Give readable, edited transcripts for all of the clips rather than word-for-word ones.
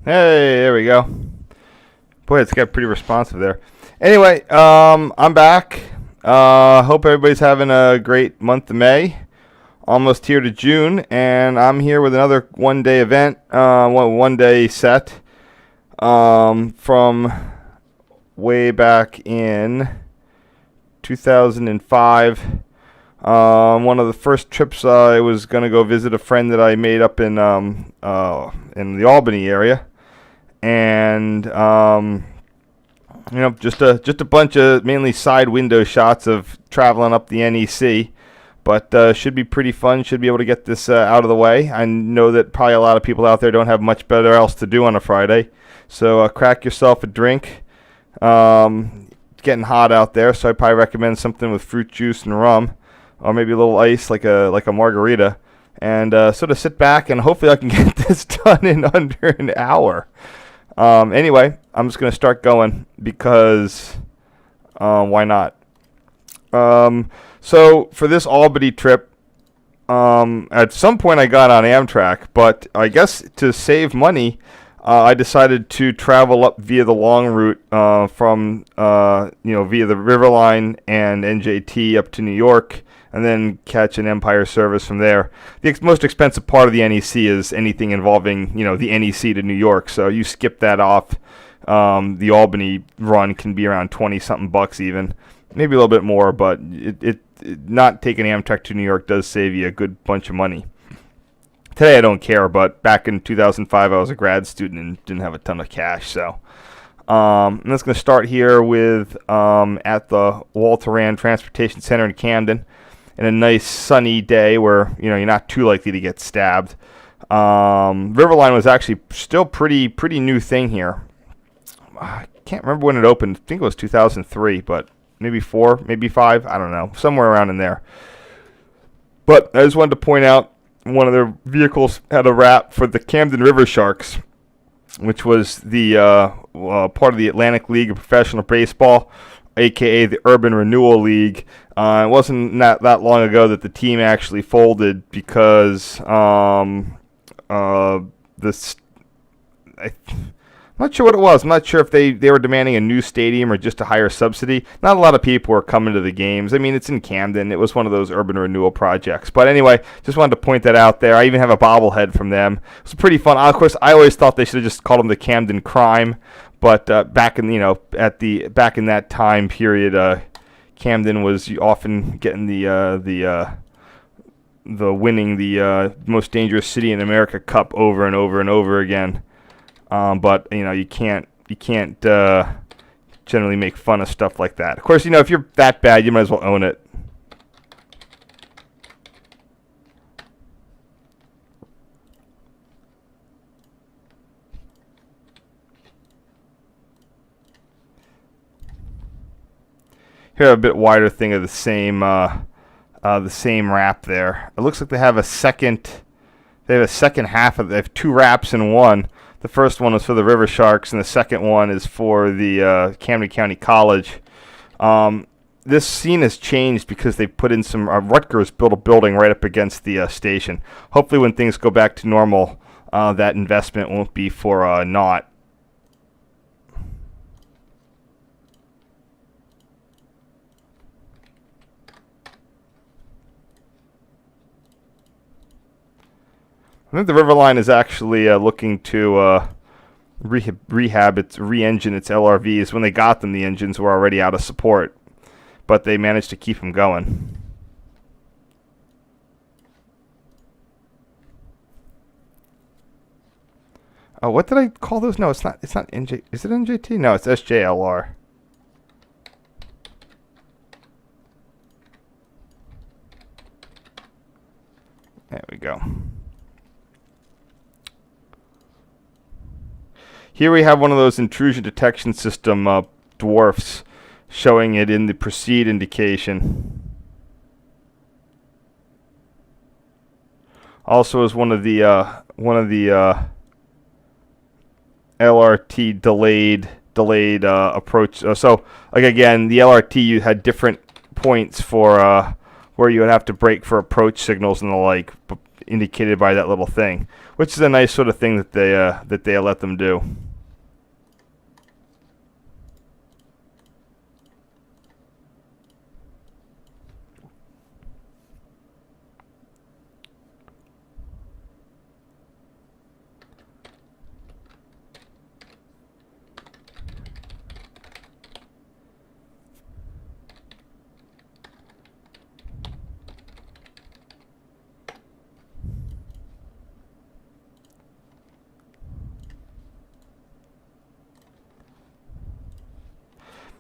Hey, there we go. Boy, it's got pretty responsive there. Anyway, I'm back. Hope everybody's having a great month of May. Almost here to June, and I'm here with another one-day event, one-day set from way back in 2005. One of the first trips I was going to go visit a friend that I made up in the Albany area, and just a bunch of mainly side window shots of traveling up the NEC. But should be pretty fun. Should be able to get this out of the way. I know that probably a lot of people out there don't have much better else to do on a Friday. So crack yourself a drink. It's getting hot out there, so I probably recommend something with fruit juice and rum, or maybe a little ice like a margarita, and sort of sit back and hopefully I can get this done in under an hour. Anyway, I'm just going to start going because why not? So for this Albany trip, at some point I got on Amtrak, but I guess to save money, I decided to travel up via the long route from via the River Line and NJT up to New York, and then catch an Empire service from there. The most expensive part of the NEC is anything involving the NEC to New York, so you skip that off. The Albany run can be around 20-something bucks even. Maybe a little bit more, but it not taking Amtrak to New York does save you a good bunch of money. Today I don't care, but back in 2005 I was a grad student and didn't have a ton of cash. So I'm just going to start here with at the Walter Rand Transportation Center in Camden, in a nice sunny day where you're not too likely to get stabbed. Riverline was actually still pretty new thing here. I can't remember when it opened. I think it was 2003, but maybe 4, maybe 5, I don't know, somewhere around in there. But I just wanted to point out one of their vehicles had a wrap for the Camden River Sharks, which was the part of the Atlantic League of Professional Baseball, a.k.a. the Urban Renewal League. It wasn't that long ago that the team actually folded because I'm not sure what it was. I'm not sure if they were demanding a new stadium or just a higher subsidy. Not a lot of people were coming to the games. I mean, it's in Camden. It was one of those urban renewal projects. But anyway, just wanted to point that out there. I even have a bobblehead from them. It was pretty fun. Of course, I always thought they should have just called them the Camden Crime. But back in that time period, Camden was often getting the winning the most dangerous city in America Cup over and over and over again. But you can't generally make fun of stuff like that. Of course, if you're that bad, you might as well own it. Here, a bit wider thing of the same wrap there. It looks like they have a second. They have a second half of. They have 2 wraps in one. The first one is for the River Sharks, and the second one is for the Camden County College. This scene has changed because they put in some... Rutgers built a building right up against the station. Hopefully when things go back to normal, that investment won't be for naught. I think the River Line is actually looking to re-engine its LRVs. When they got them, the engines were already out of support, but they managed to keep them going. Oh, what did I call those? No, it's not. It's not NJ. Is it NJT? No, it's SJLR. There we go. Here we have one of those intrusion detection system dwarfs, showing it in the proceed indication. Also, is one of the LRT delayed approach. So, like again, the LRT you had different points for where you would have to brake for approach signals and the like. indicated by that little thing, which is a nice sort of thing that they let them do.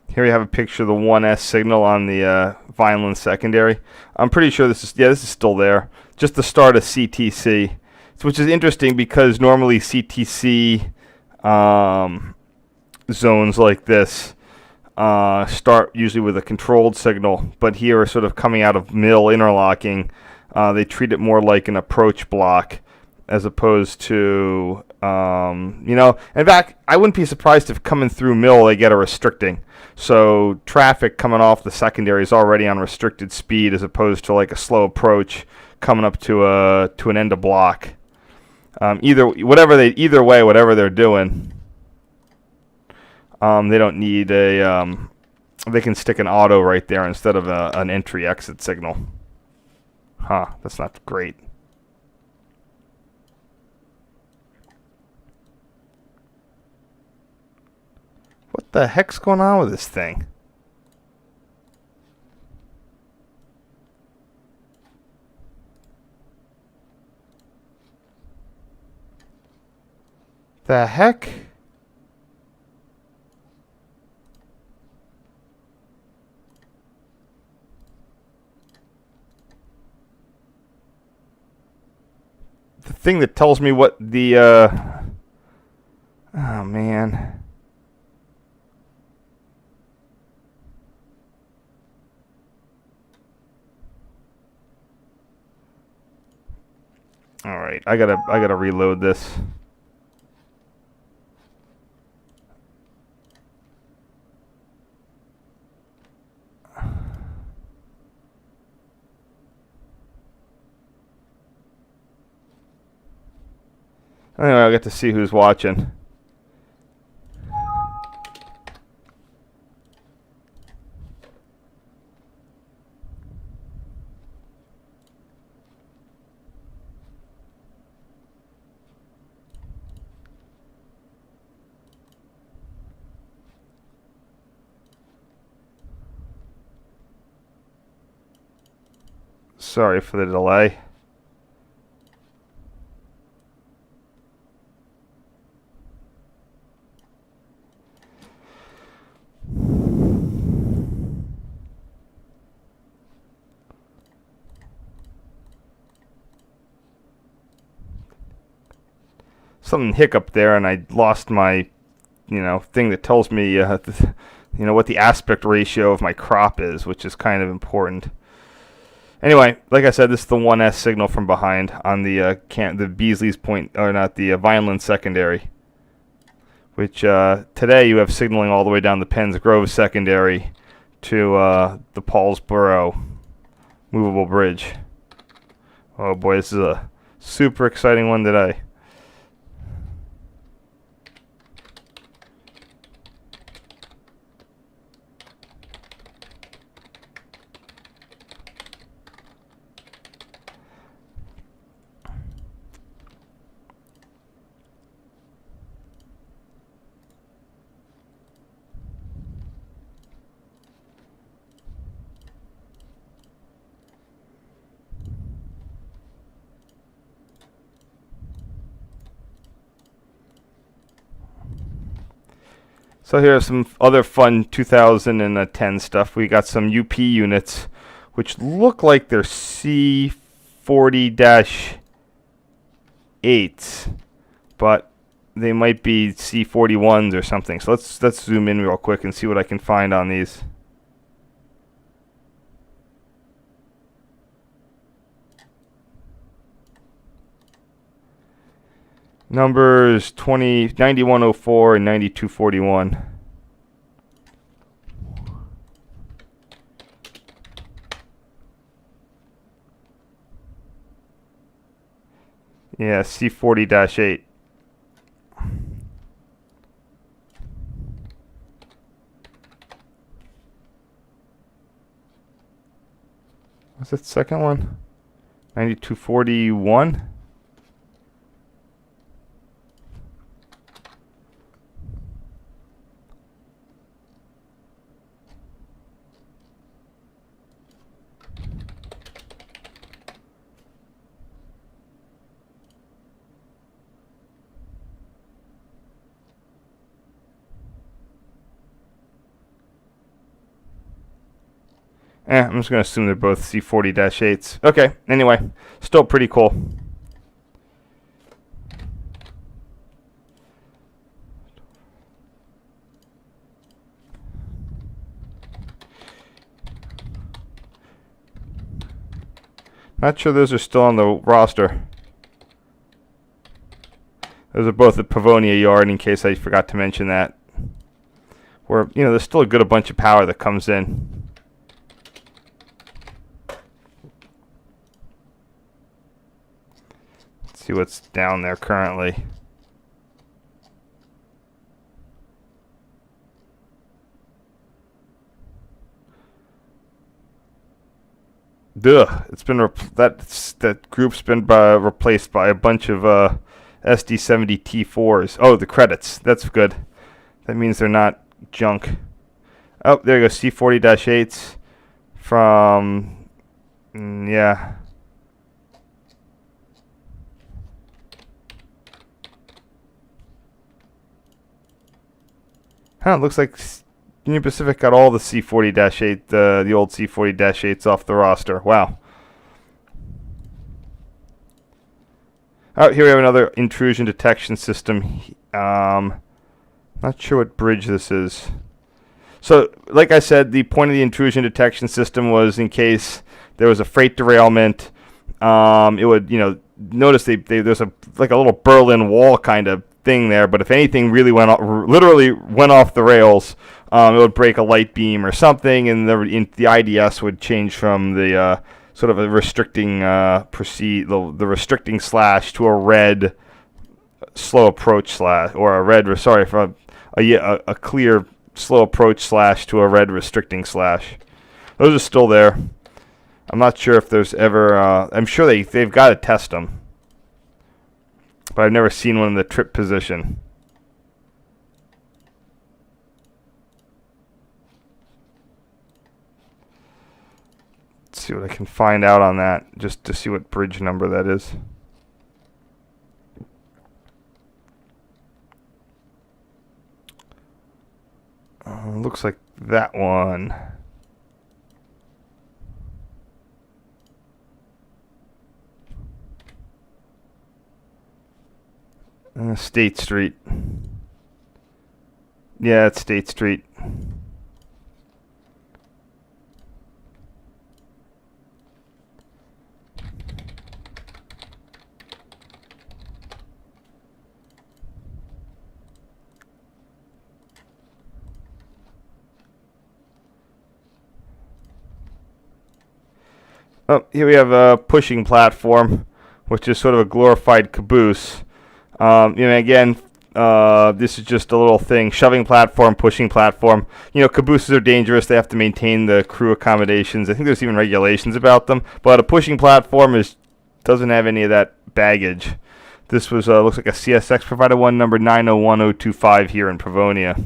Here we have a picture of the 1S signal on the Vineland secondary. I'm pretty sure this is still there. Just the start of CTC, which is interesting because normally CTC zones like this start usually with a controlled signal, but here are sort of coming out of mill interlocking. They treat it more like an approach block as opposed to, in fact, I wouldn't be surprised if coming through mill they get a restricting. So traffic coming off the secondary is already on restricted speed as opposed to like a slow approach coming up to an end of block. Either way, whatever they're doing, they don't need they can stick an auto right there instead of an entry-exit signal. That's not great. What the heck's going on with this thing? The heck? The thing that tells me what the oh man. All right, I gotta reload this. Anyway, I'll get to see who's watching. Sorry for the delay. Something hiccup there, and I lost my, thing that tells me, what the aspect ratio of my crop is, which is kind of important. Anyway, like I said, this is the 1S signal from behind on the Beasley's Point, or not, the Vineland secondary, which today you have signaling all the way down the Penns Grove secondary to the Paulsboro movable bridge. Oh boy, this is a super exciting one today. So here's some other fun 2010 stuff. We got some UP units, which look like they're C40-8s, but they might be C41s or something. So let's zoom in real quick and see what I can find on these. Numbers 9104 and 9241. Yeah, C40-8. What's that second one? 9241? I'm just going to assume they're both C40-8s. Okay, anyway, still pretty cool. Not sure those are still on the roster. Those are both at Pavonia Yard, in case I forgot to mention that. Where, there's still a bunch of power that comes in. See what's down there currently. It's been that group's been replaced by a bunch of SD70 T4s. Oh, the credits. That's good. That means they're not junk. Oh, there you go. C40-8s from yeah. Huh, it looks like Union Pacific got all the C40-8, the old C40-8s off the roster. Wow. Oh, here we have another intrusion detection system. Not sure what bridge this is. So, like I said, the point of the intrusion detection system was in case there was a freight derailment. It would, notice there's a little Berlin Wall kind of thing there, but if anything literally went off the rails, it would break a light beam or something, and the IDS would change from the sort of a restricting the restricting slash to a red slow approach slash, or from a clear slow approach slash to a red restricting slash. Those are still there. I'm not sure if there's ever. I'm sure they've got to test them, but I've never seen one in the trip position. Let's see what I can find out on that, just to see what bridge number that is. Looks like that one. State Street. Yeah, it's State Street. Oh, here we have a pushing platform, which is sort of a glorified caboose. Again, this is just a little thing. Shoving platform, pushing platform. Cabooses are dangerous. They have to maintain the crew accommodations. I think there's even regulations about them. But a pushing platform doesn't have any of that baggage. This was looks like a CSX provided one, number 901025 here in Pavonia.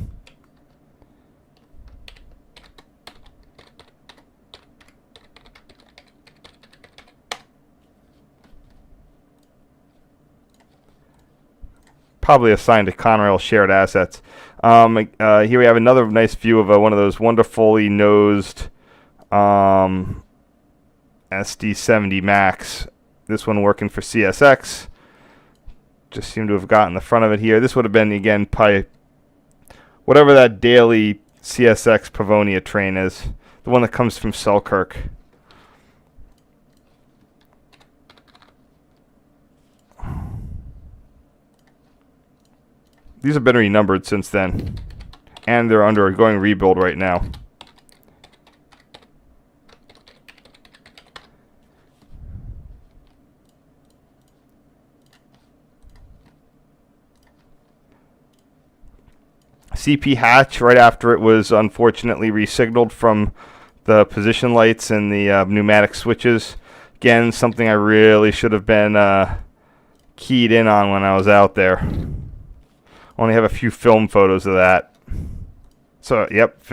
Probably assigned to Conrail Shared Assets. Here we have another nice view of one of those wonderfully nosed SD70 Max. This one working for CSX. Just seem to have gotten the front of it here. This would have been, again, probably whatever that daily CSX Pavonia train is. The one that comes from Selkirk. These have been renumbered since then, and they're undergoing rebuild right now. CP hatch right after it was unfortunately resignaled from the position lights and the pneumatic switches. Again, something I really should have been keyed in on when I was out there. Only have a few film photos of that. So, yep.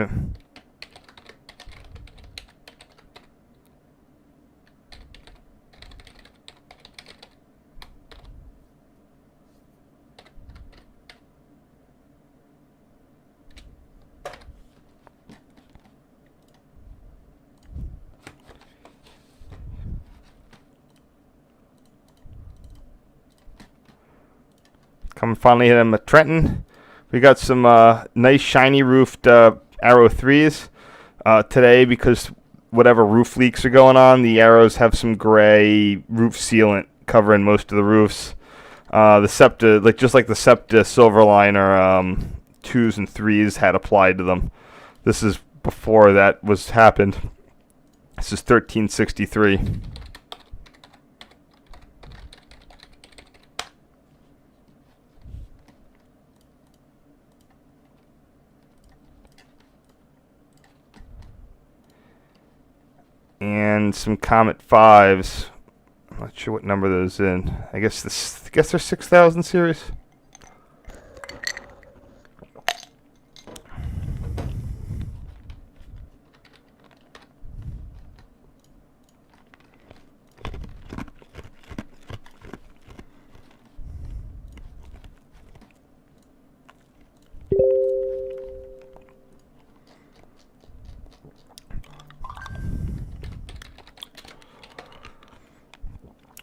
Come finally hit him at Trenton. We got some nice shiny roofed Arrow 3s today because whatever roof leaks are going on, the Arrows have some gray roof sealant covering most of the roofs. The Septa, just like the Septa Silverliner 2s and 3s had applied to them. This is before that was happened. This is 1363. And some Comet 5s. I'm not sure what number those in. I guess they're 6000 series.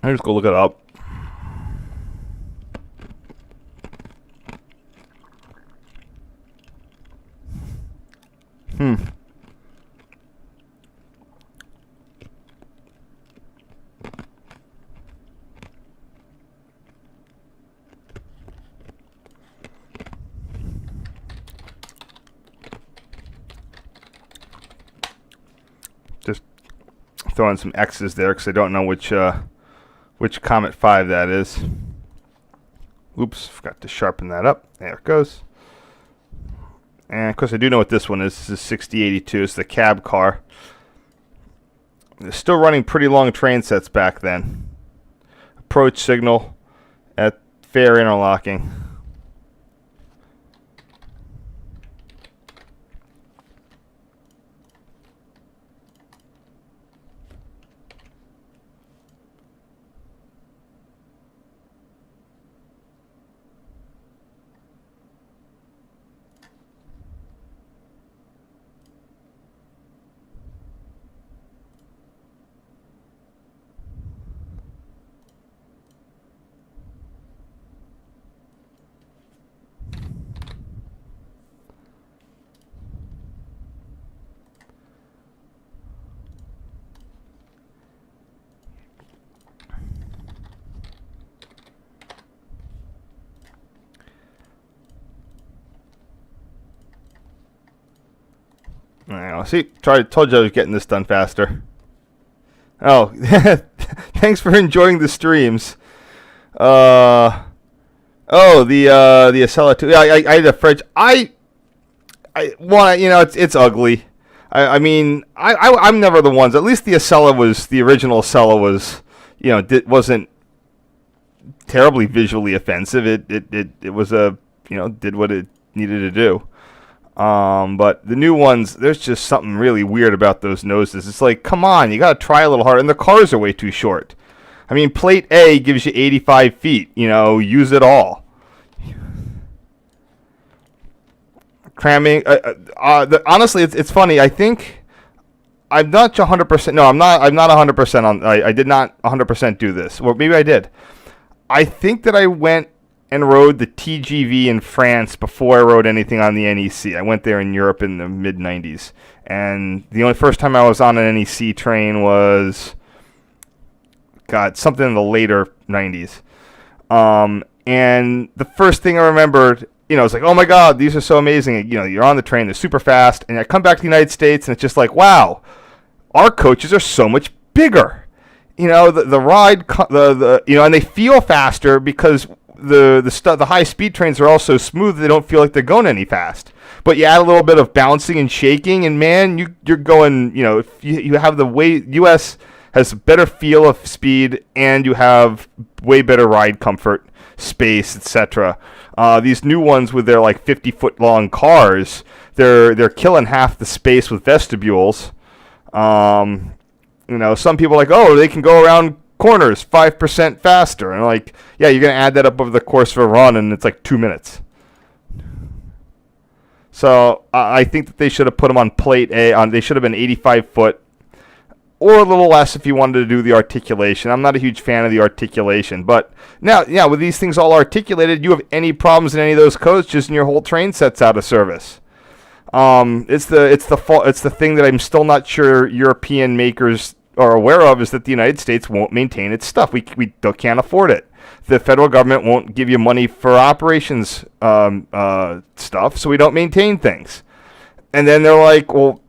I just go look it up. Just throwing some X's there because I don't know which Comet 5 that is. Oops, forgot to sharpen that up. There it goes. And of course I do know what this one is. This is 6082. It's the cab car. They're still running pretty long train sets back then. Approach signal at fare interlocking. See, told you I was getting this done faster. Oh, thanks for enjoying the streams. The Acela 2. Yeah, I had a fridge. It's ugly. I'm never the ones. At least the original Acela was, wasn't terribly visually offensive. It was did what it needed to do. But the new ones, there's just something really weird about those noses. It's like, come on, you gotta try a little harder. And the cars are way too short. I mean, plate A gives you 85 feet. Use it all. Cramming. Honestly, it's funny. I think I'm not 100%. No, I'm not 100% on. I did not 100% do this. Well, maybe I did. I think that I went and rode the TGV in France before I rode anything on the NEC. I went there in Europe in the mid-90s. And the only first time I was on an NEC train was, something in the later 90s. And the first thing I remembered, it's like, oh my God, these are so amazing. You're on the train, they're super fast. And I come back to the United States and it's just like, wow, our coaches are so much bigger. The ride, and they feel faster because the high speed trains are all so smooth they don't feel like they're going any fast. But you add a little bit of bouncing and shaking, and man, you're going. If you have the way U.S. has a better feel of speed, and you have way better ride comfort, space, etc. These new ones with their like 50-foot long cars, they're killing half the space with vestibules. Some people are like, oh, they can go around corners 5% faster, and like, yeah, you're gonna add that up over the course of a run, and it's like 2 minutes. So I think that they should have put them on plate A. They should have been 85 foot, or a little less if you wanted to do the articulation. I'm not a huge fan of the articulation, but now, yeah, with these things all articulated, you have any problems in any of those coaches, and your whole train set's out of service. It's the thing that I'm still not sure European makers are aware of, is that the United States won't maintain its stuff. We can't afford it. The federal government won't give you money for operations stuff, so we don't maintain things. And then they're like, well,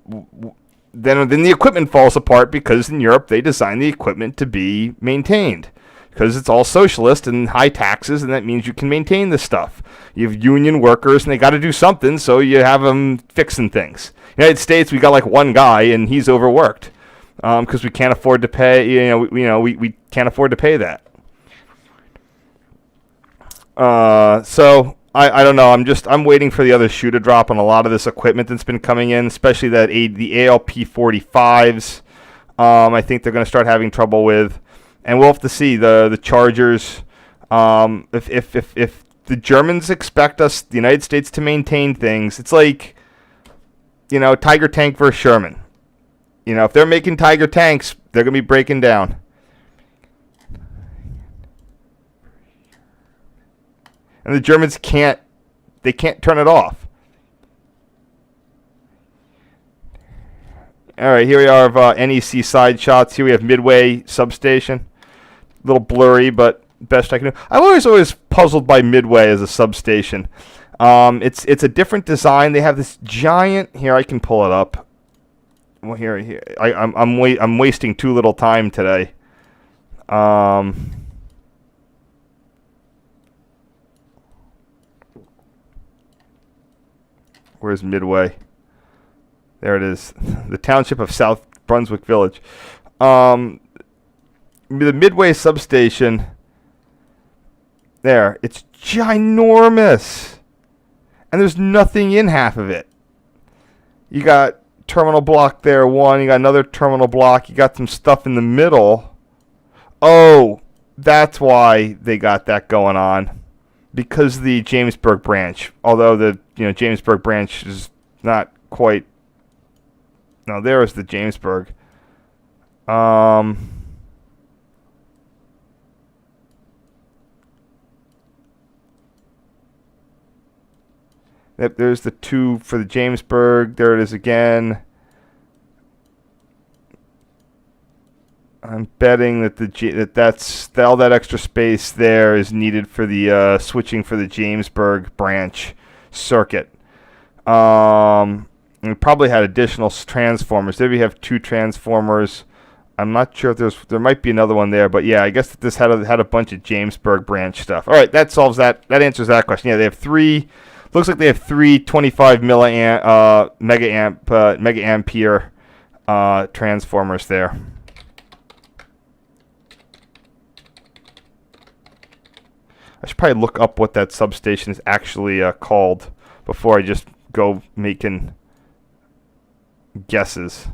then the equipment falls apart because in Europe they design the equipment to be maintained because it's all socialist and high taxes, and that means you can maintain this stuff. You have union workers, and they got to do something, so you have them fixing things. United States, we got like one guy, and he's overworked because we can't afford to pay. We can't afford to pay that. So I don't know. I'm waiting for the other shoe to drop on a lot of this equipment that's been coming in, especially the ALP 45s. I think they're going to start having trouble with, and we'll have to see the Chargers. If the Germans expect us, the United States, to maintain things, it's like, Tiger tank versus Sherman. If they're making Tiger tanks, they're going to be breaking down. And the Germans can't turn it off. All right, here we are of NEC side shots. Here we have Midway Substation. A little blurry, but best I can do. I'm always puzzled by Midway as a substation. It's a different design. They have this giant. Here, I can pull it up. Well, here. I'm wasting too little time today. Where's Midway? There it is. The township of South Brunswick Village. The Midway Substation. There. It's ginormous. And there's nothing in half of it. You got terminal block there, one. You got another terminal block. You got some stuff in the middle. Oh, that's why they got that going on. Because the Jamesburg branch, although the Jamesburg branch is not quite. No, there is the Jamesburg. There's the two for the Jamesburg. There it is again. I'm betting that that's all that extra space there is needed for the switching for the Jamesburg branch circuit. We probably had additional transformers. There we have two transformers. I'm not sure if there might be another one there, but yeah, I guess that this had a bunch of Jamesburg branch stuff. All right, that solves that. That answers that question. Yeah, they have three. Looks like they have three 25 mega ampere transformers there. I should probably look up what that substation is actually called before I just go making guesses.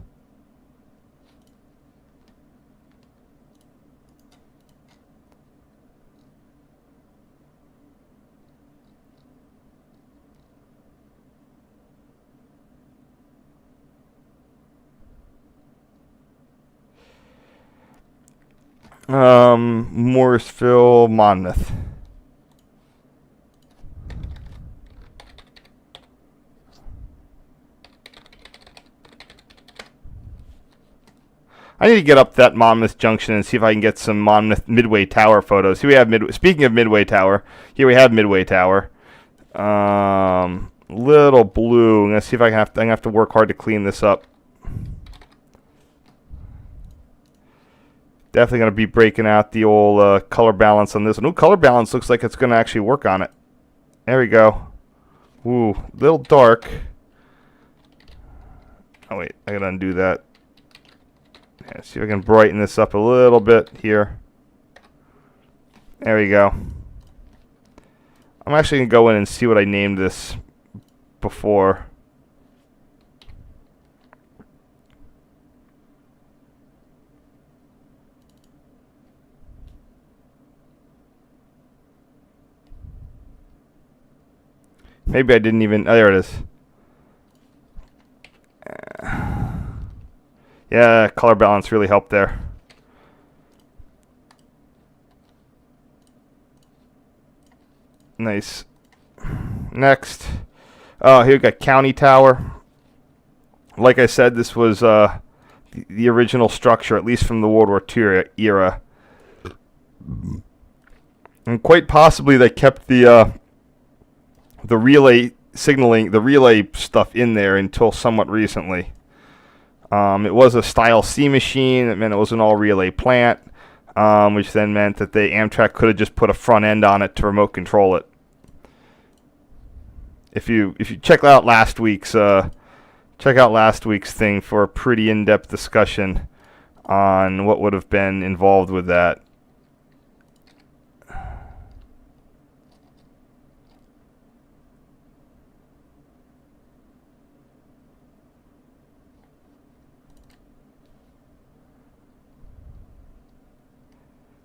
Morrisville, Monmouth. I need to get up that Monmouth Junction and see if I can get some Monmouth Midway Tower photos. Here we have Speaking of Midway Tower, here we have Midway Tower. Little blue. I'm gonna see if I'm gonna have to work hard to clean this up. Definitely going to be breaking out the old color balance on this one. Ooh, color balance looks like it's going to actually work on it. There we go. Ooh, a little dark. Oh, wait. I got to undo that. Yeah, see if I can brighten this up a little bit here. There we go. I'm actually going to go in and see what I named this before. Maybe I didn't even... Oh, there it is. Yeah, color balance really helped there. Nice. Next. Here we got County Tower. Like I said, this was the original structure, at least from the World War II era. And quite possibly they kept the relay signaling, the relay stuff in there until somewhat recently. It was a Style C machine. It meant it was an all-relay plant, which then meant that the Amtrak could have just put a front end on it to remote control it. If you check out last week's thing for a pretty in-depth discussion on what would have been involved with that.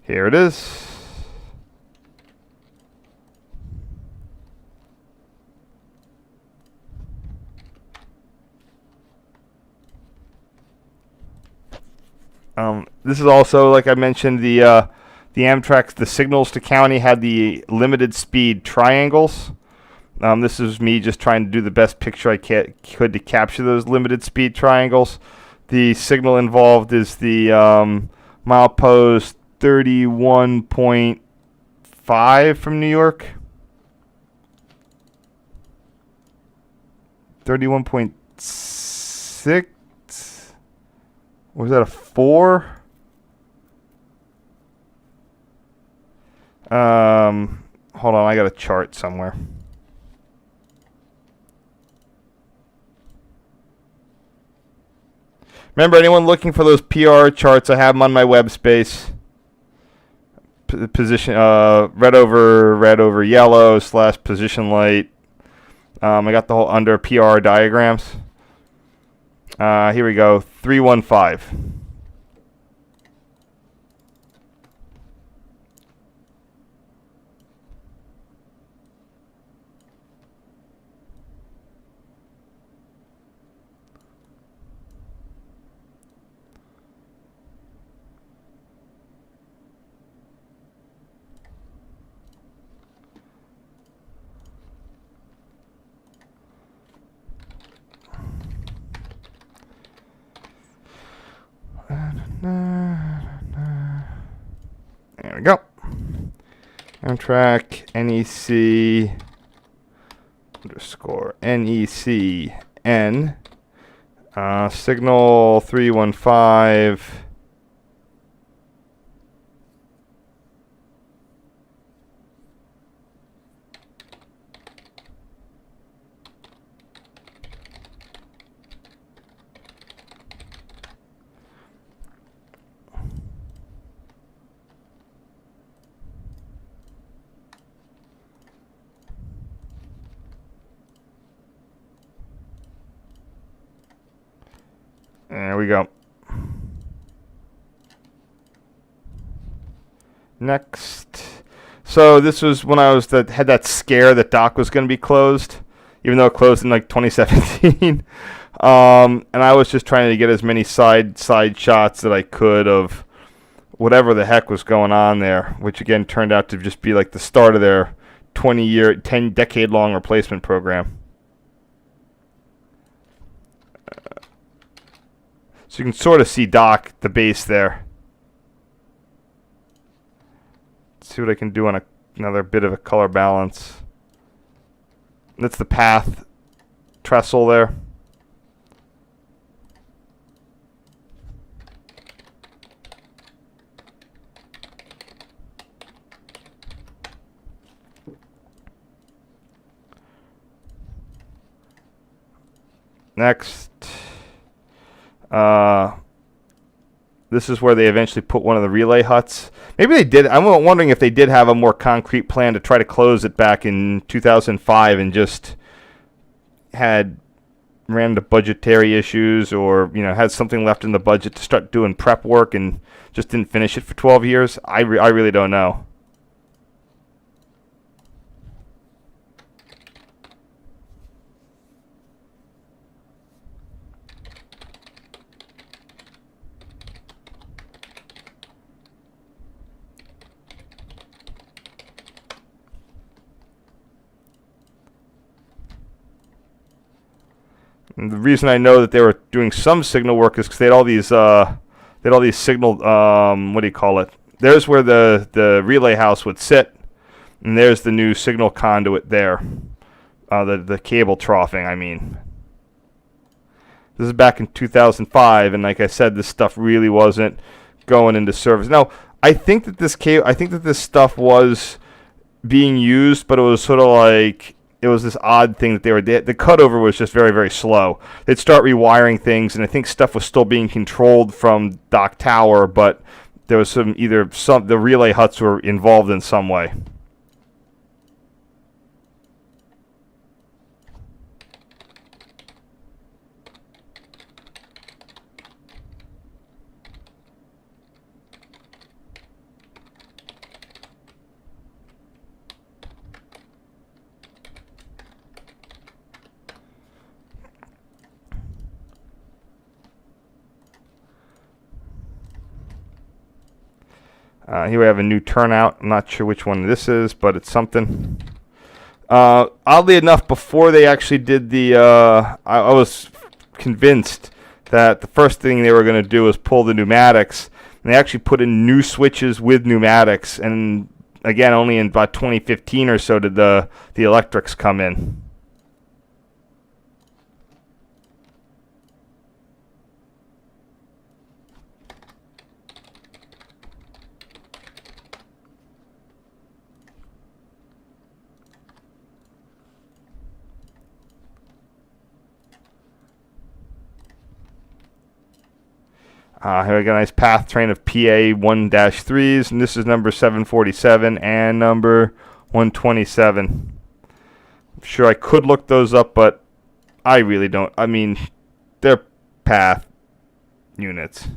Here it is. This is also, like I mentioned, the Amtrak, the signals to county had the limited speed triangles. This is me just trying to do the best picture I could to capture those limited speed triangles. The signal involved is the milepost 31.5 from New York. 31.6. Was that a 4? Hold on, I got a chart somewhere. Remember, anyone looking for those PR charts, I have them on my web space. Position red over yellow / position light. I got the whole under PR diagrams. Here we go. 315. There we go. Amtrak NEC _ NECN signal 315. There we go. Next. So this was when I had that scare that dock was going to be closed, even though it closed in like 2017. And I was just trying to get as many side shots that I could of whatever the heck was going on there, which again turned out to just be like the start of their 10-decade-long replacement program. So you can sort of see dock, the base there. Let's see what I can do on another bit of a color balance. That's the path trestle there. Next. This is where they eventually put one of the relay huts. Maybe they did. I'm wondering if they did have a more concrete plan to try to close it back in 2005 and just ran into budgetary issues, or had something left in the budget to start doing prep work and just didn't finish it for 12 years. I really don't know. And the reason I know that they were doing some signal work is because they had all these signal, what do you call it? There's where the relay house would sit, and there's the new signal conduit there. The cable troughing, I mean. This is back in 2005, and like I said, this stuff really wasn't going into service. Now, I think that this stuff was being used, but it was sort of like, it was this odd thing that the cutover was just very, very slow. They'd start rewiring things, and I think stuff was still being controlled from Dock Tower, but there was the relay huts were involved in some way. Here we have a new turnout. I'm not sure which one this is, but it's something. Oddly enough, before they actually did I was convinced that the first thing they were going to do was pull the pneumatics, and they actually put in new switches with pneumatics. And again, only in about 2015 or so did the electrics come in. Here we got a nice path train of PA 1-3s, and this is number 747 and number 127. I'm sure I could look those up, but I really don't. I mean, they're path units.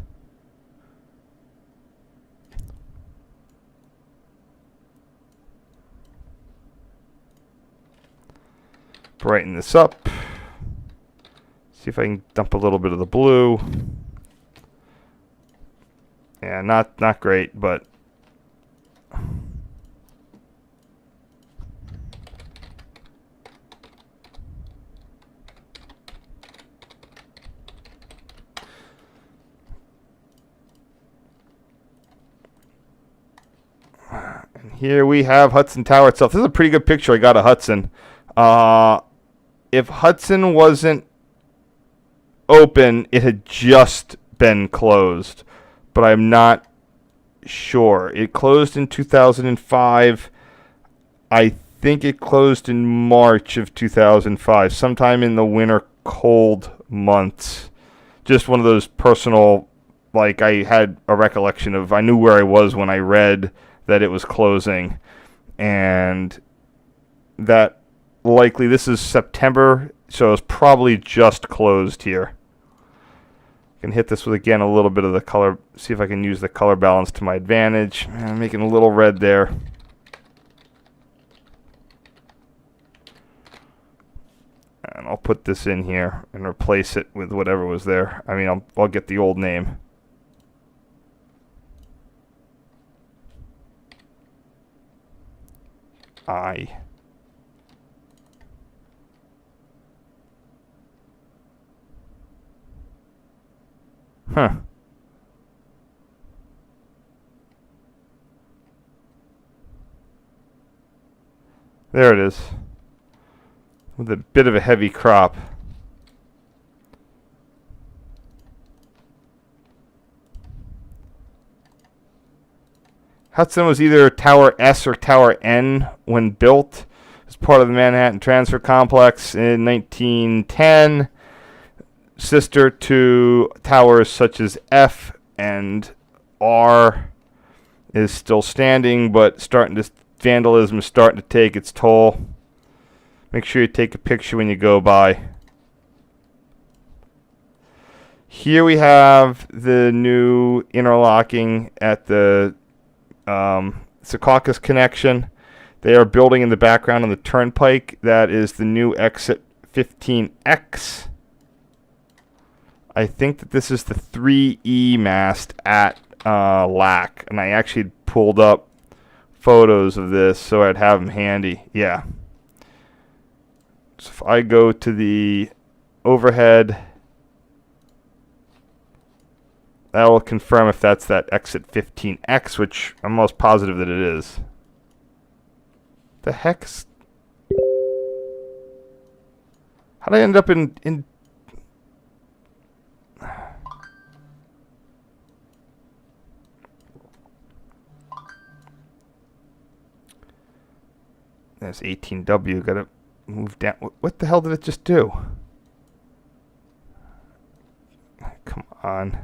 Brighten this up. See if I can dump a little bit of the blue. Yeah, not great, but and here we have Hudson Tower itself. This is a pretty good picture I got of Hudson. If Hudson wasn't open, it had just been closed. But I'm not sure. It closed in 2005. I think it closed in March of 2005, sometime in the winter cold months. Just one of those personal, like I had a recollection of, I knew where I was when I read that it was closing. And that likely, this is September, so it's probably just closed here. Can hit this with, again, a little bit of the color. See if I can use the color balance to my advantage. I'm making a little red there. And I'll put this in here and replace it with whatever was there. I mean, I'll get the old name. Huh. There it is. With a bit of a heavy crop. Hudson was either Tower S or Tower N when built as part of the Manhattan Transfer Complex in 1910. sister to towers such as F and R is still standing, but vandalism is starting to take its toll. Make sure you take a picture when you go by. Here we have the new interlocking at the Secaucus connection. They are building in the background on the turnpike. That is the new exit 15X. I think that this is the 3E mast at LAC, and I actually pulled up photos of this so I'd have them handy. Yeah. So if I go to the overhead, that will confirm if that's that exit 15X, which I'm almost positive that it is. The heck's... How'd I end up in... There's 18W. Gotta move down. What the hell did it just do? Come on.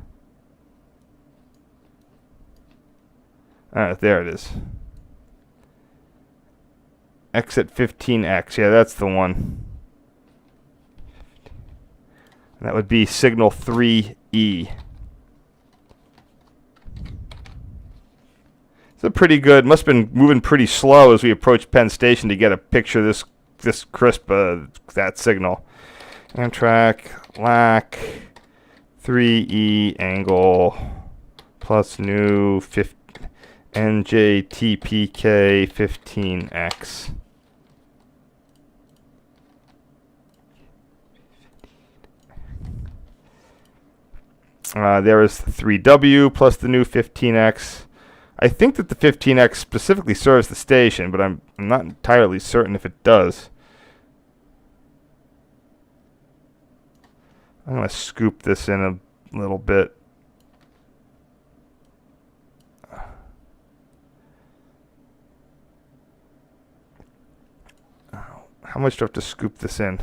There it is. Exit 15X. Yeah, that's the one. That would be signal 3E. It's a pretty good. Must have been moving pretty slow as we approached Penn Station to get a picture of this crisp that signal. Amtrak LAC 3E angle plus new NJTPK 15X. There is the 3W plus the new 15X. I think that the 15X specifically serves the station, but I'm not entirely certain if it does. I'm going to scoop this in a little bit. How much do I have to scoop this in?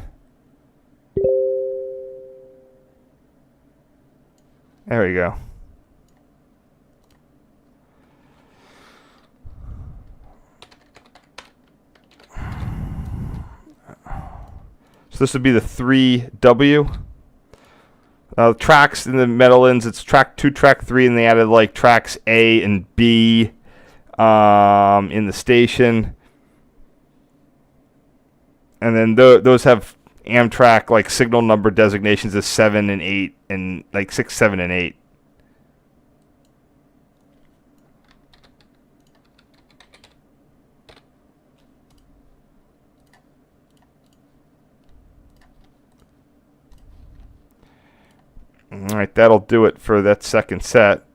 There we go. So this would be the 3W. Tracks in the Meadowlands, it's track 2, track 3, and they added like tracks A and B in the station. And then those have Amtrak like signal number designations as 7 and 8 and like 6, 7, and 8. All right, that'll do it for that second set.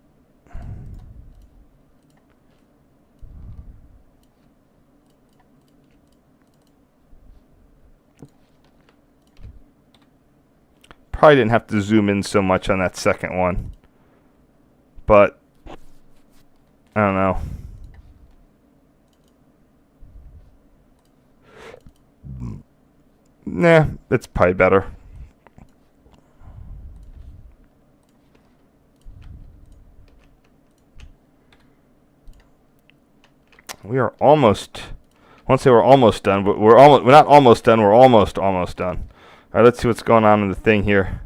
Probably didn't have to zoom in so much on that second one, but I don't know. Nah, it's probably better. We are almost. I won't say we're almost done, but we're not almost done. We're almost done. All right, let's see what's going on in the thing here.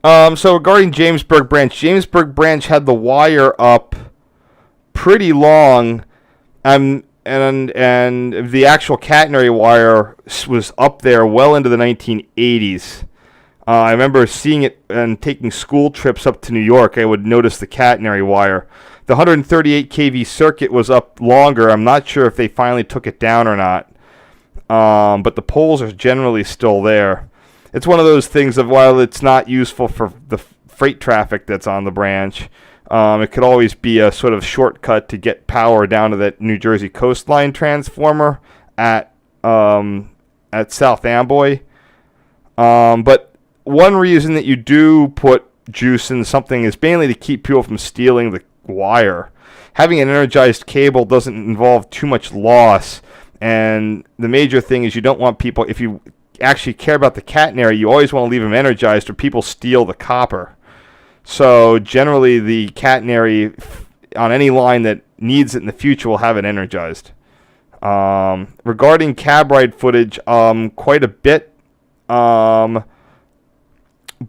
So regarding Jamesburg Branch had the wire up pretty long, and the actual catenary wire was up there well into the 1980s. I remember seeing it and taking school trips up to New York. I would notice the catenary wire. The 138 kV circuit was up longer. I'm not sure if they finally took it down or not, but the poles are generally still there. It's one of those things of while it's not useful for the freight traffic that's on the branch, it could always be a sort of shortcut to get power down to that New Jersey coastline transformer at South Amboy. But one reason that you do put juice in something is mainly to keep people from stealing the wire. Having an energized cable doesn't involve too much loss, and the major thing is you don't want people, if you actually care about the catenary, you always want to leave them energized or people steal the copper. So generally the catenary on any line that needs it in the future will have it energized. Regarding cab ride footage, quite a bit.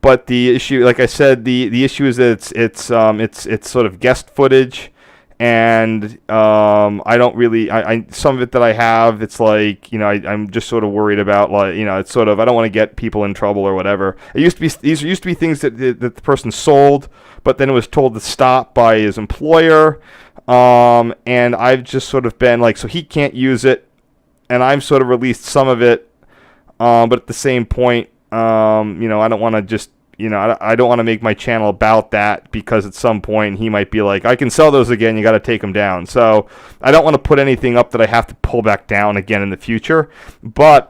But the issue, like I said, the issue is that it's sort of guest footage, and I don't really, some of it that I have, it's like, I'm just sort of worried about, like, it's sort of, I don't want to get people in trouble or whatever. These used to be things that the person sold, but then it was told to stop by his employer, and I've just sort of been like, so he can't use it, and I've sort of released some of it, but at the same point, I don't want to just, I don't want to make my channel about that, because at some point he might be like, I can sell those again, you got to take them down. So I don't want to put anything up that I have to pull back down again in the future. But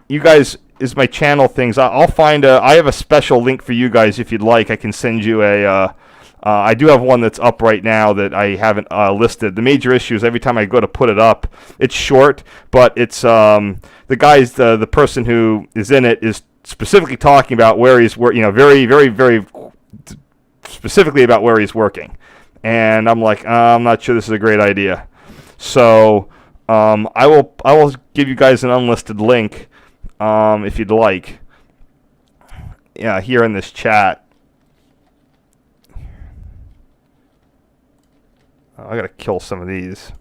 you guys, is my channel things, I'll find I have a special link for you guys if you'd like. I can send you I do have one that's up right now that I haven't listed. The major issue is every time I go to put it up, it's short, but it's the person who is in it is specifically talking about where he's very, very, very specifically about where he's working. And I'm like, I'm not sure this is a great idea. So I will give you guys an unlisted link if you'd like. Yeah, here in this chat. I gotta kill some of these.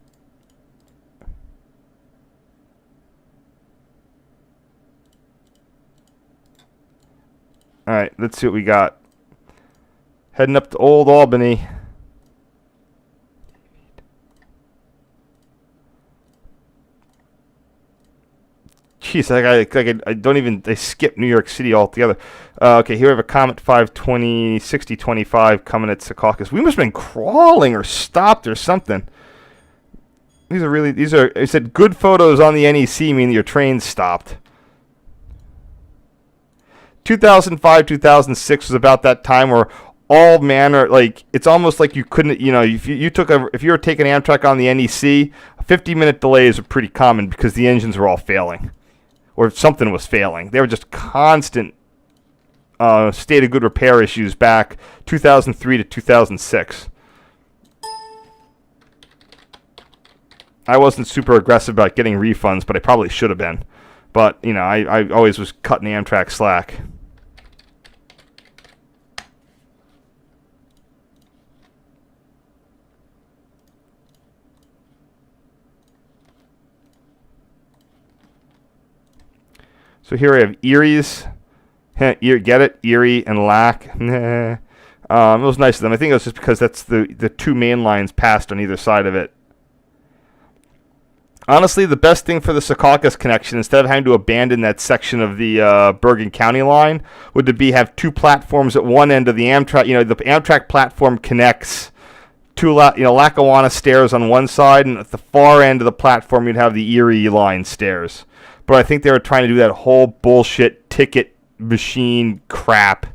All right, let's see what we got. Heading up to Old Albany. Jeez, I skip New York City altogether. Okay, here we have a Comet 520 6025 coming at Secaucus. We must have been crawling or stopped or something. It said good photos on the NEC mean your train stopped. 2005, 2006 was about that time where all manner, like, it's almost like you couldn't, if you were taking Amtrak on the NEC, 50-minute delays are pretty common because the engines were all failing, or something was failing. They were just constant state of good repair issues back 2003 to 2006. I wasn't super aggressive about getting refunds, but I probably should have been. But, I always was cutting Amtrak slack. So here I have Erie's. Get it? Erie and Lac. It was nice of them. I think it was just because that's the two main lines passed on either side of it. Honestly, the best thing for the Secaucus connection, instead of having to abandon that section of the Bergen County line, would to be have two platforms at one end of the Amtrak. The Amtrak platform connects to Lackawanna stairs on one side, and at the far end of the platform, you'd have the Erie line stairs. But I think they were trying to do that whole bullshit ticket machine crap,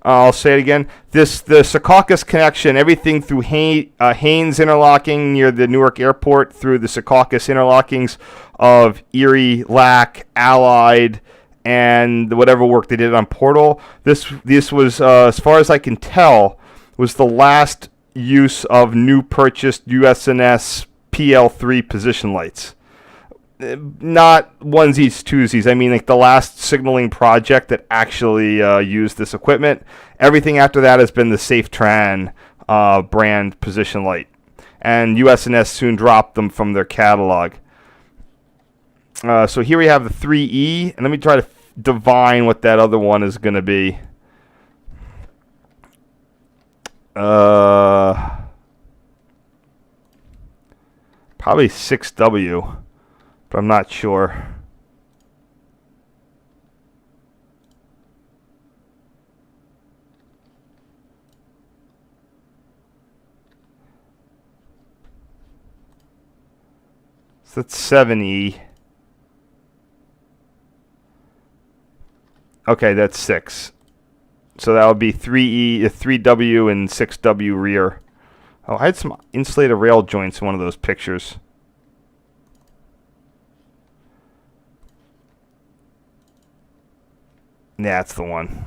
I'll say it again. The Secaucus connection, everything through Haynes interlocking near the Newark Airport, through the Secaucus interlockings of Erie, Lac, Allied, and whatever work they did on Portal. This was, as far as I can tell, was the last use of new purchased USNS PL3 position lights. Not onesies, twosies. I mean, like the last signaling project that actually used this equipment. Everything after that has been the SafeTran brand position light. And USNS soon dropped them from their catalog. So here we have the 3E. And let me try to divine what that other one is going to be. Probably 6W, but I'm not sure. So that's 7E. Okay, that's 6. So that would be 3E, 3W, and 6W rear. Oh, I had some insulated rail joints in one of those pictures. Yeah, that's the one.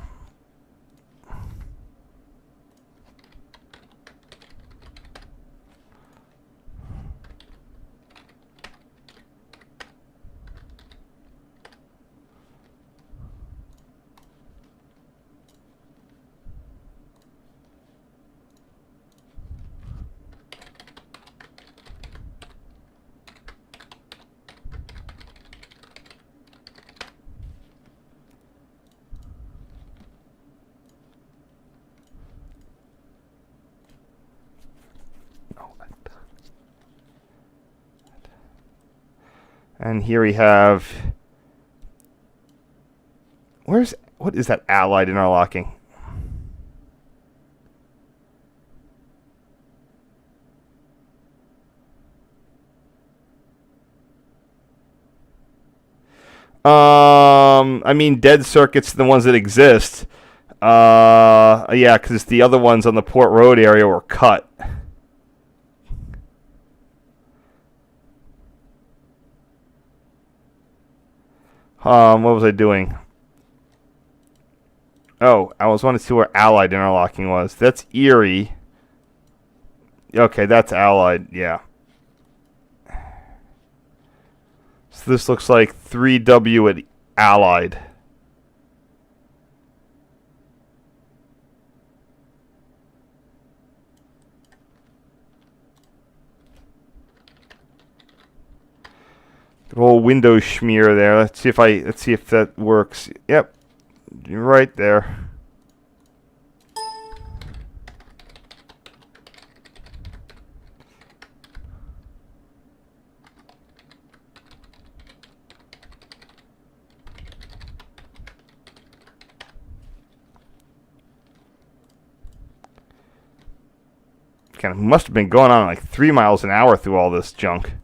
And here we have, what is that Allied interlocking? I mean, dead circuits, the ones that exist. Yeah, because the other ones on the Port Road area were cut. What was I doing? Oh, I was wanting to see where Allied interlocking was. That's Erie. Okay, that's Allied, yeah. So this looks like 3W at Allied. The whole window schmear there. Let's see if that works. Yep. You're right there. Kind of must have been going on like 3 miles an hour through all this junk.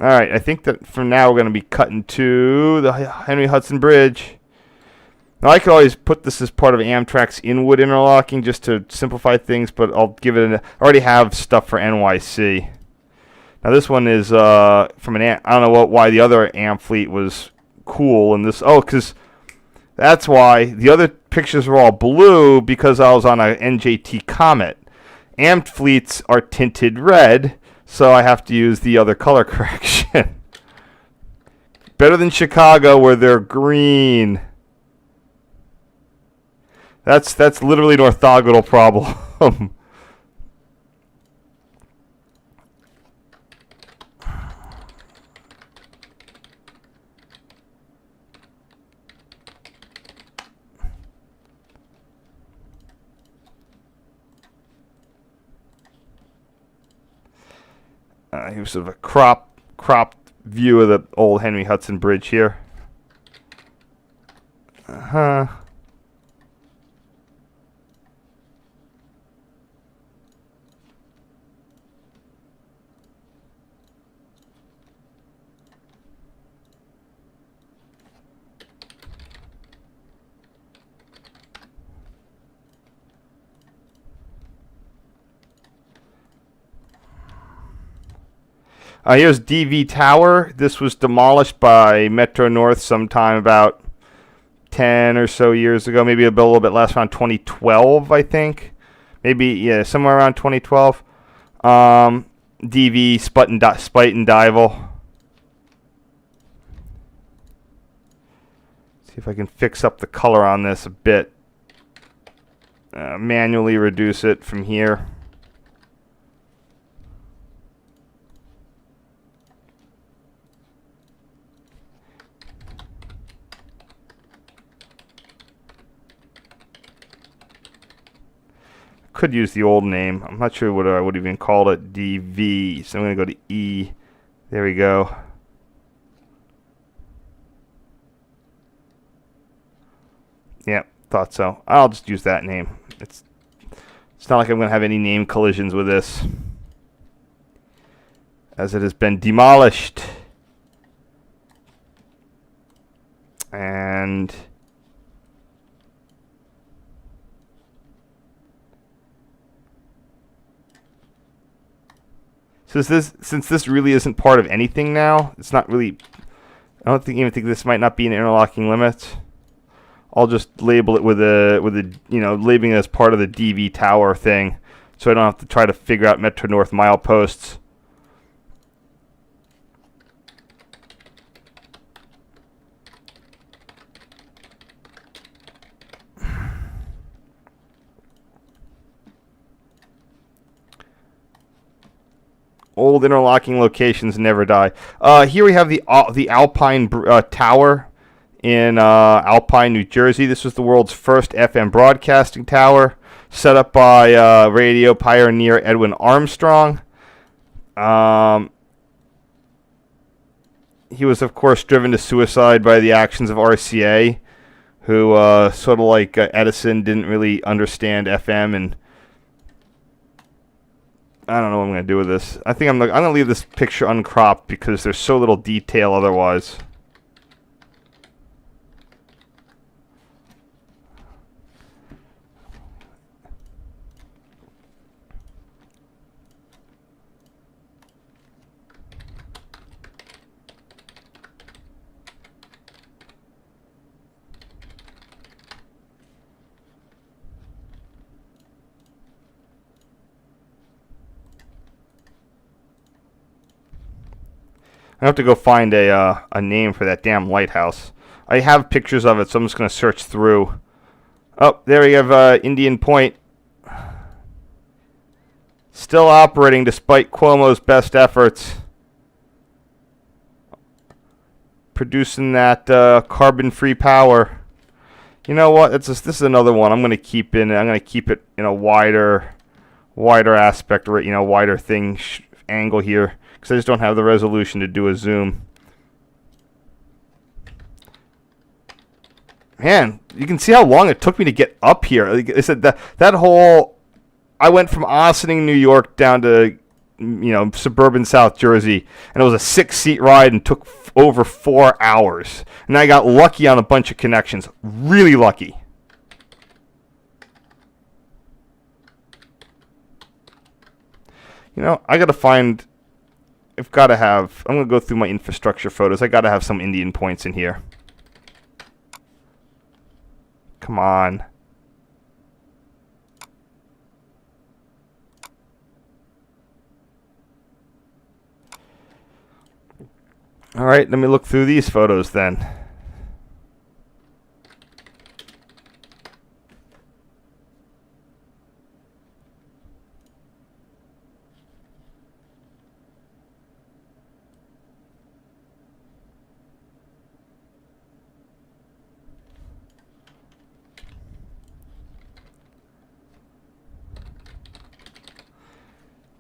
Alright, I think that from now we're going to be cutting to the Henry Hudson Bridge. Now I could always put this as part of Amtrak's Inwood interlocking just to simplify things, but I'll give it I already have stuff for NYC. Now this one is from I don't know why the other Am fleet was cool and this, because that's why the other pictures were all blue, because I was on a NJT Comet. Am fleets are tinted red, so I have to use the other color correction. Better than Chicago where they're green. That's literally an orthogonal problem. Here's sort of a cropped view of the old Henry Hudson Bridge here. Here's DV Tower. This was demolished by Metro North sometime about 10 or so years ago, maybe a little bit less, around 2012, I think. Maybe, yeah, somewhere around 2012. DV, Spite and Dival. See if I can fix up the color on this a bit. Manually reduce it from here. could use the old name. I'm not sure what I would even call it. DV. So I'm going to go to E. There we go. Yep, thought so. I'll just use that name. It's not like I'm going to have any name collisions with this, as it has been demolished. And since this really isn't part of anything now, it's not really. I don't even think this might not be an interlocking limit. I'll just label it with a labeling it as part of the DV Tower thing, so I don't have to try to figure out Metro North mileposts. Old interlocking locations never die. Here we have the Alpine Tower in Alpine, New Jersey. This was the world's first FM broadcasting tower, set up by radio pioneer Edwin Armstrong. He was, of course, driven to suicide by the actions of RCA, who, sort of like Edison, didn't really understand FM, and I don't know what I'm going to do with this. I think I'm going to leave this picture uncropped because there's so little detail otherwise. I have to go find a name for that damn lighthouse. I have pictures of it, so I'm just going to search through. Oh, there we have Indian Point. Still operating despite Cuomo's best efforts. Producing that carbon-free power. You know what? This is another one I'm going to keep in. I'm going to keep it in a wider aspect, or wider thing angle here, because I just don't have the resolution to do a zoom. Man, you can see how long it took me to get up here. Like I said, that whole, I went from Ossining, New York, down to suburban South Jersey, and it was a 6-seat ride and took over 4 hours. And I got lucky on a bunch of connections, really lucky. I gotta find. I'm going to go through my infrastructure photos. I got to have some Indian points in here. Come on. All right, let me look through these photos then.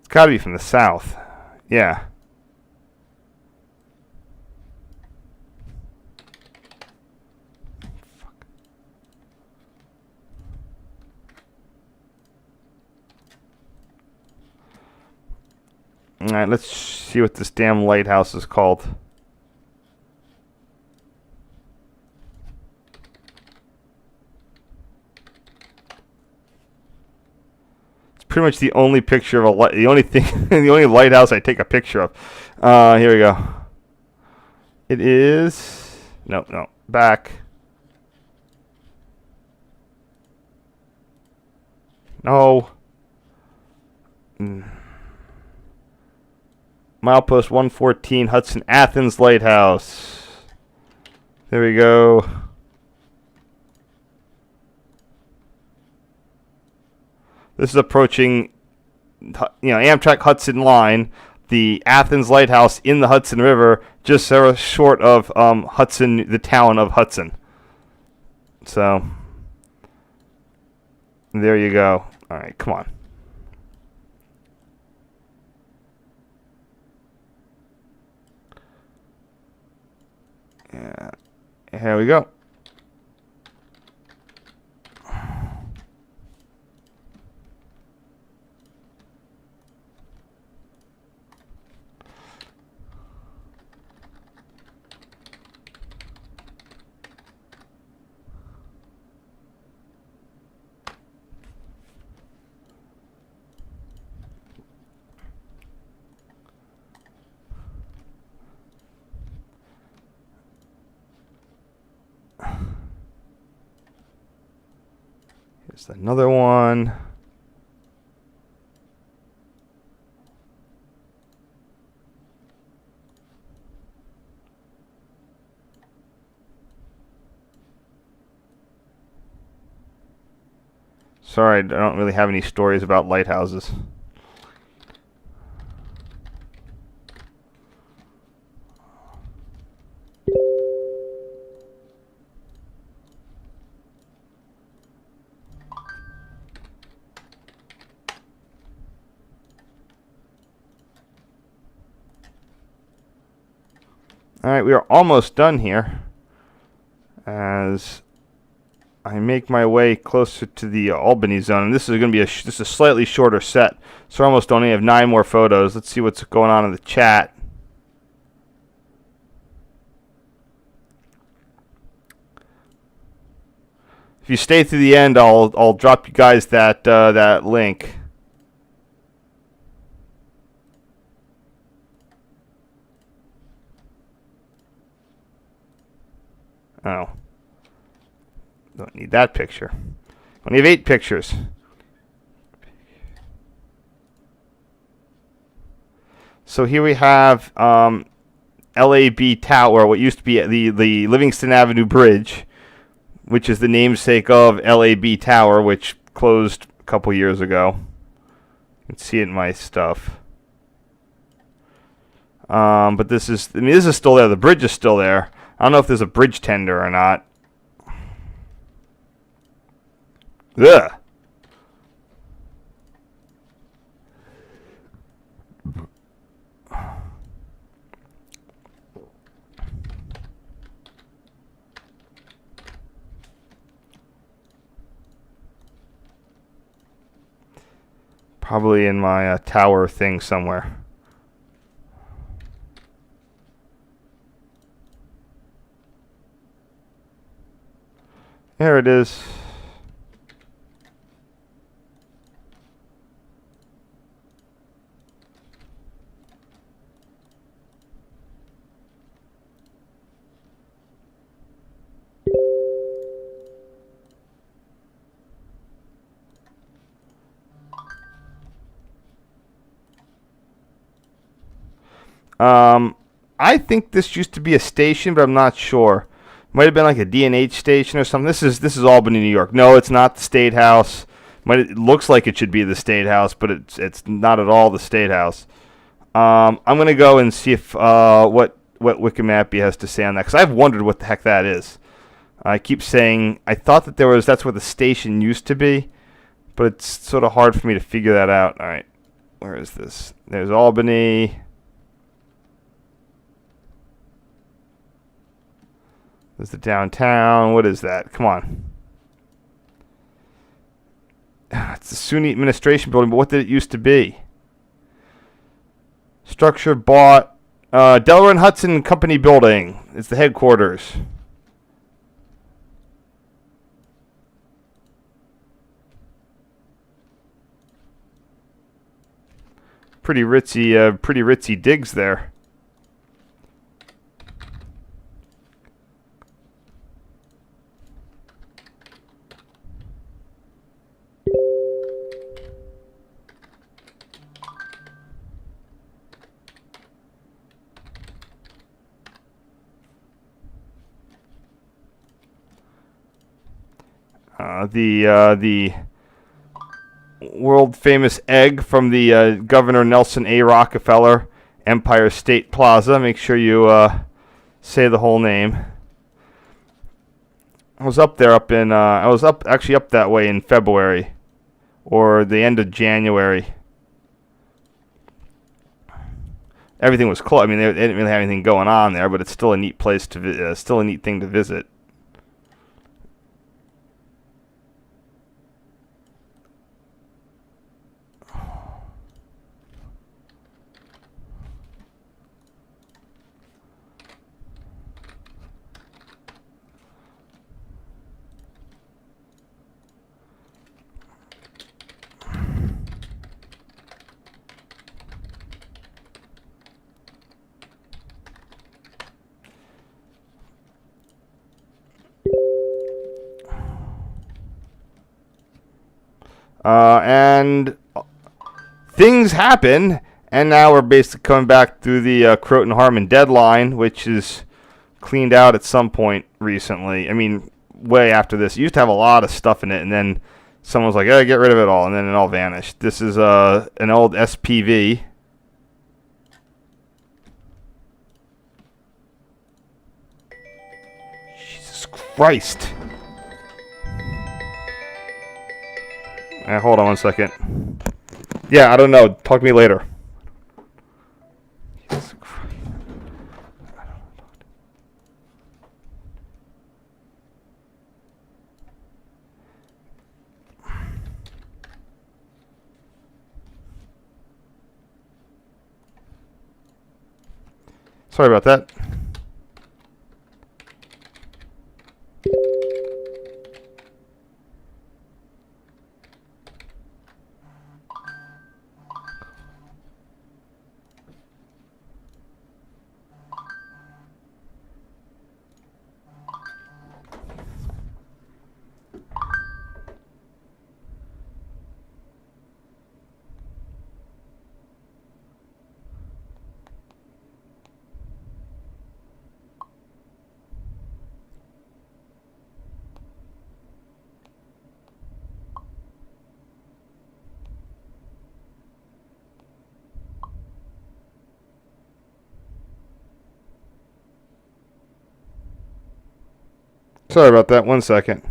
It's got to be from the south. Yeah. All right, let's see what this damn lighthouse is called. Pretty much the only picture of the only thing, the only lighthouse I take a picture of. Here we go. It is no back. No. Milepost 114, Hudson, Athens Lighthouse. There we go. This is approaching, Amtrak Hudson line, the Athens Lighthouse in the Hudson River, just short of Hudson, the town of Hudson. So, there you go. All right, come on. Yeah, here we go. Here's another one. Sorry, I don't really have any stories about lighthouses. All right, we are almost done here. As I make my way closer to the Albany zone, and this is going to be just a slightly shorter set, so I almost only have 9 more photos. Let's see what's going on in the chat. If you stay through the end, I'll drop you guys that that link. Oh. Don't need that picture. Only have 8 pictures. So here we have LAB Tower, what used to be the Livingston Avenue Bridge, which is the namesake of LAB Tower, which closed a couple years ago. You can see it in my stuff. But this is still there. The bridge is still there. I don't know if there's a bridge tender or not. Ugh. Probably in my tower thing somewhere. There it is. I think this used to be a station, but I'm not sure. Might have been like a D&H station or something. This is Albany, New York. No, it's not the State House. It looks like it should be the State House, but it's not at all the State House. I'm gonna go and see if what Wikimapia has to say on that, because I've wondered what the heck that is. I keep saying I thought that that's where the station used to be, but it's sort of hard for me to figure that out. All right, where is this? There's Albany. There's the downtown. What is that? Come on. It's the SUNY administration building, but what did it used to be? Structure bought Delaware and Hudson Company building. It's the headquarters. Pretty ritzy digs there. The world famous egg from the Governor Nelson A. Rockefeller Empire State Plaza. Make sure you say the whole name. I was up there I was actually up that way in February, or the end of January. Everything was closed. I mean, they didn't really have anything going on there, but it's still a neat place to still a neat thing to visit. And things happen, and now we're basically coming back through the Croton-Harmon deadline, which is cleaned out at some point recently. I mean, way after this. It used to have a lot of stuff in it, and then someone was like, get rid of it all, and then it all vanished. This is an old SPV. Jesus Christ. Hold on one second. Yeah, I don't know. Talk to me later. Jesus Christ. Sorry about that. Sorry about that. 1 second.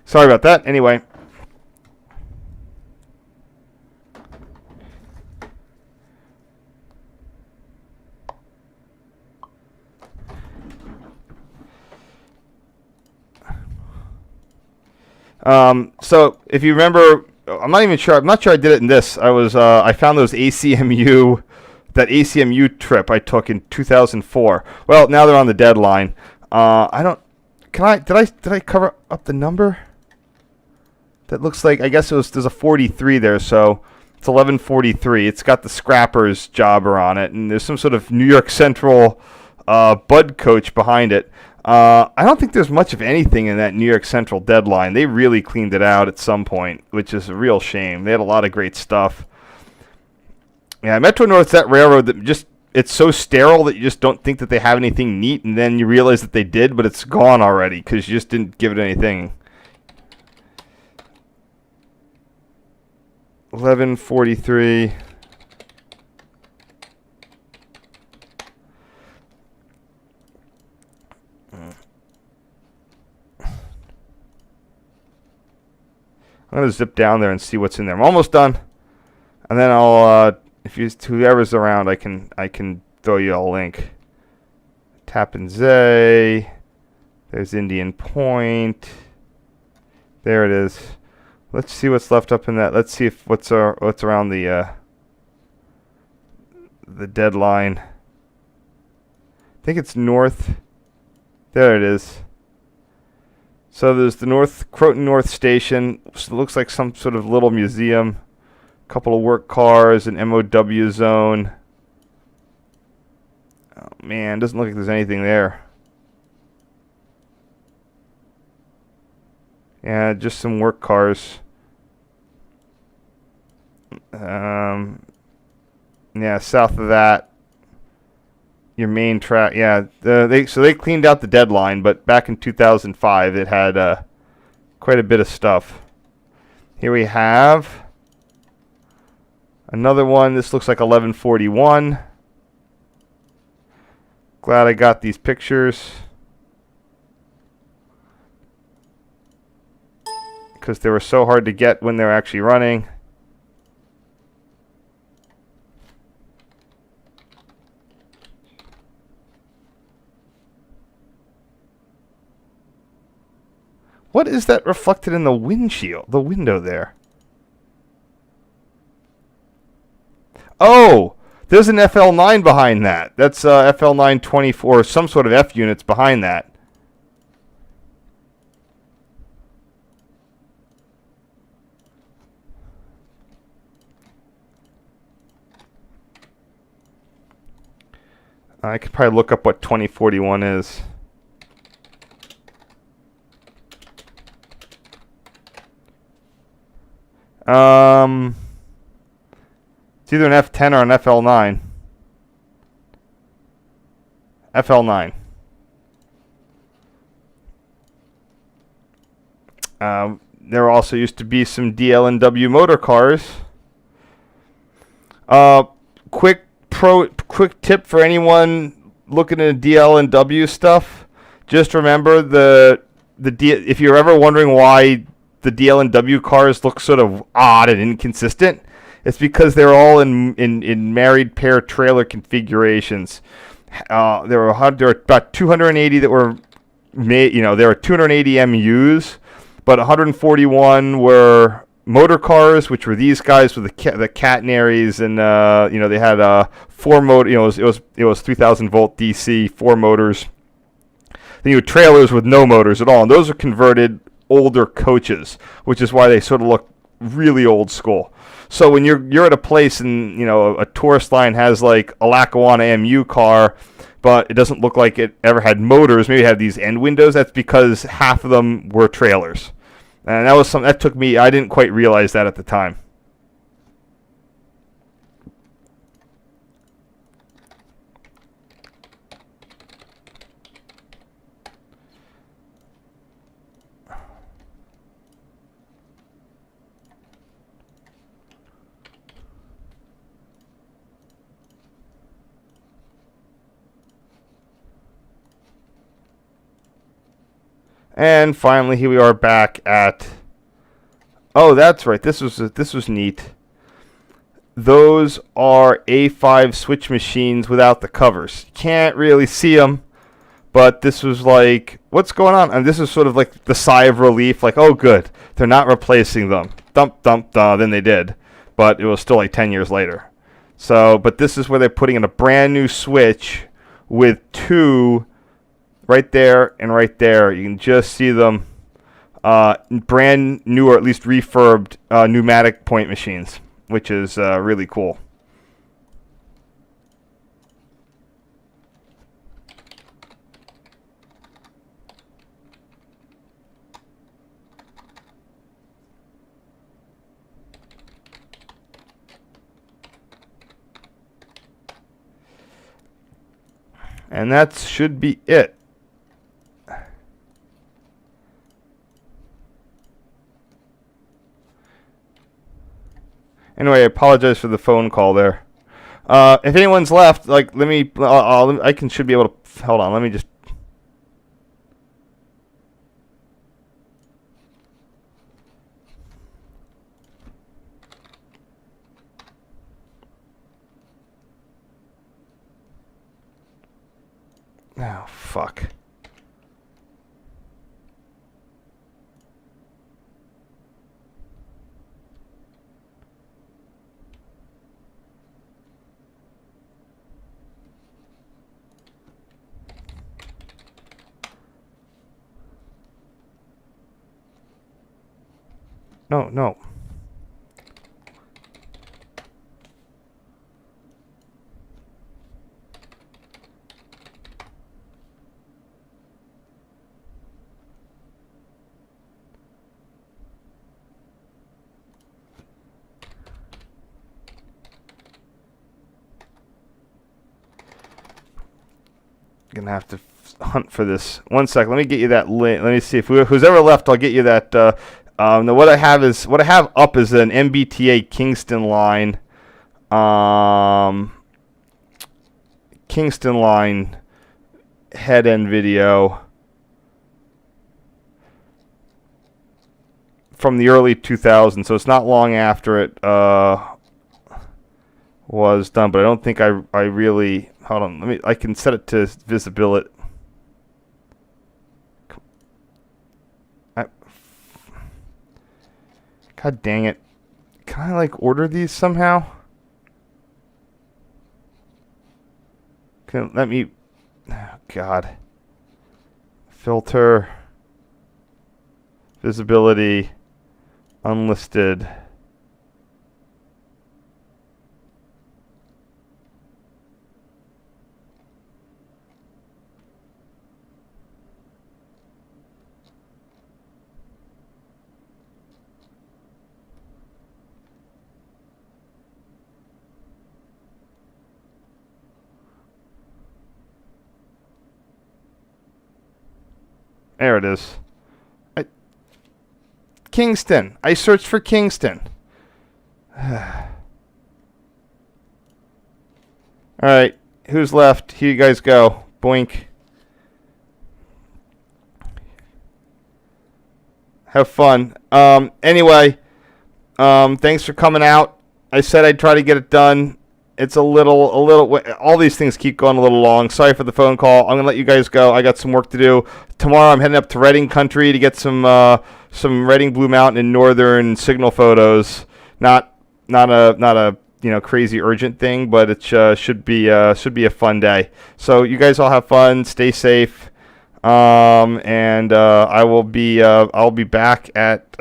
Sorry about that. Anyway. So if you remember, I'm not sure I did it in this. I found that ACMU trip I took in 2004. Well, now they're on the deadline. Did I cover up the number? That looks like, I guess there's a 43 there, so it's 1143. It's got the Scrappers jobber on it, and there's some sort of New York Central Bud coach behind it. I don't think there's much of anything in that New York Central deadline. They really cleaned it out at some point, which is a real shame. They had a lot of great stuff. Yeah, Metro North's that railroad that it's so sterile that you just don't think that they have anything neat, and then you realize that they did, but it's gone already because you just didn't give it anything. 1143. I'm going to zip down there and see what's in there. I'm almost done. And then I'll, whoever's around, I can throw you a link. Tappan Zay. There's Indian Point. There it is. Let's see what's left up in that. Let's see if what's around the deadline. I think it's north. There it is. So there's the Croton North Station, which looks like some sort of little museum. A couple of work cars, an MOW zone. Oh man, doesn't look like there's anything there. Yeah, just some work cars. Yeah, south of that. your main track. Yeah, they cleaned out the deadline, but back in 2005 it had quite a bit of stuff. Here we have another one. This looks like 1141. Glad I got these pictures because they were so hard to get when they're actually running. What is that reflected in the windshield, the window there? Oh, there's an FL9 behind that. That's FL9 24, some sort of F units behind that. I could probably look up what 2041 is. It's either an F10 or an FL9. FL9. There also used to be some DL&W motor cars. Quick tip for anyone looking at DL&W stuff. Just remember if you're ever wondering why the DL&W cars look sort of odd and inconsistent, it's because they're all in married pair trailer configurations. There were about 280 that were made. There were 280 MUs, but 141 were motor cars, which were these guys with the catenaries, and they had 4 motor. It was 3,000 volt DC, 4 motors. Then you had trailers with no motors at all, and those are converted older coaches, which is why they sort of look really old school. So when you're at a place and a tourist line has like a Lackawanna MU car, but it doesn't look like it ever had motors, maybe it had these end windows, that's because half of them were trailers. And that was something that took me, I didn't quite realize that at the time. And finally, here we are back at. Oh, that's right. This was neat. Those are A5 switch machines without the covers. You can't really see them, but this was like, what's going on? And this is sort of like the sigh of relief, like, oh, good, they're not replacing them. Dump, dump, then they did, but it was still like 10 years later. So, but this is where they're putting in a brand new switch with 2. Right there and right there. You can just see them. Brand new, or at least refurbed, pneumatic point machines, which is really cool. And that should be it. Anyway, I apologize for the phone call there. If anyone's left, like, let me. Should be able to. Hold on. Let me just. Oh, fuck. No. gonna have to hunt for this. 1 second. Let me get you that link. Let me see if who's ever left. I'll get you that. Now what I have up is an MBTA Kingston line. Kingston line head end video from the early 2000s, so it's not long after it was done, but I don't think I really, hold on, I can set it to visibility. God dang it. Can I order these somehow? Let me, oh God. Filter, visibility, unlisted. There it is. Kingston. I searched for Kingston. Alright. Who's left? Here you guys go. Boink. Have fun. Anyway. Thanks for coming out. I said I'd try to get it done. It's a little, all these things keep going a little long. Sorry for the phone call. I'm going to let you guys go. I got some work to do. Tomorrow I'm heading up to Reading Country to get some Reading Blue Mountain and Northern signal photos. Not a crazy urgent thing, but it should be a fun day. So you guys all have fun. Stay safe. And I'll be back at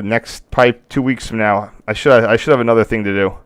next probably 2 weeks from now. I should have another thing to do.